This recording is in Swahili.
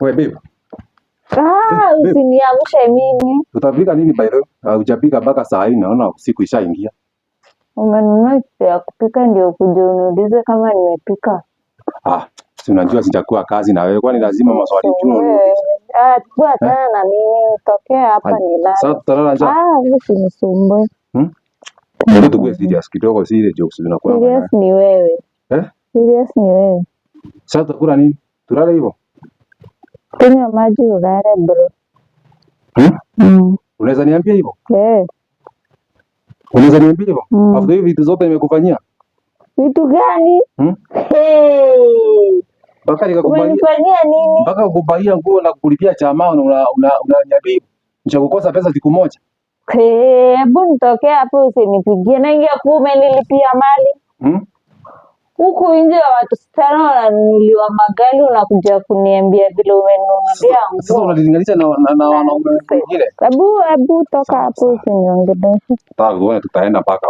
Wewe babe. Usiniamshe mimi. Utapika nini by the way? Hujapika mpaka saa hii naona usiku ishaingia. Umenunua kitu ya kupika ndio kuja uniulize kama nimepika. Si unajua sitakuwa kazi na wewe, kwani lazima maswali tu uniulize. Chukua tena na mimi tokea hapa nilale. Sasa tutalala njaa. Usinisumbue. Ndio tukue serious kidogo, si ile jokes zinakuwa. Serious ni wewe. Serious ni wewe. Sasa tutakula nini? Tulale hivyo? Kunywa maji ulale bro. Unaweza niambia hivyo? Unaweza niambia hivyo? After hivi vitu zote nimekufanyia. Vitu gani? Mpaka nikakubali. Umenifanyia nini? Mpaka kukubaia nguo na kukulipia chama unaniambia nishakukosa pesa siku moja. Hebu nitokea hapo usinipigie na ingia umenilipia mali. Huku nje watu 6 wananunuliwa magari unakuja kuniambia vile umenunulia nguo. Sasa unalinganisha na wanaume wengine. Hebu toka hapo usiniongeleshe. Tutaenda mpaka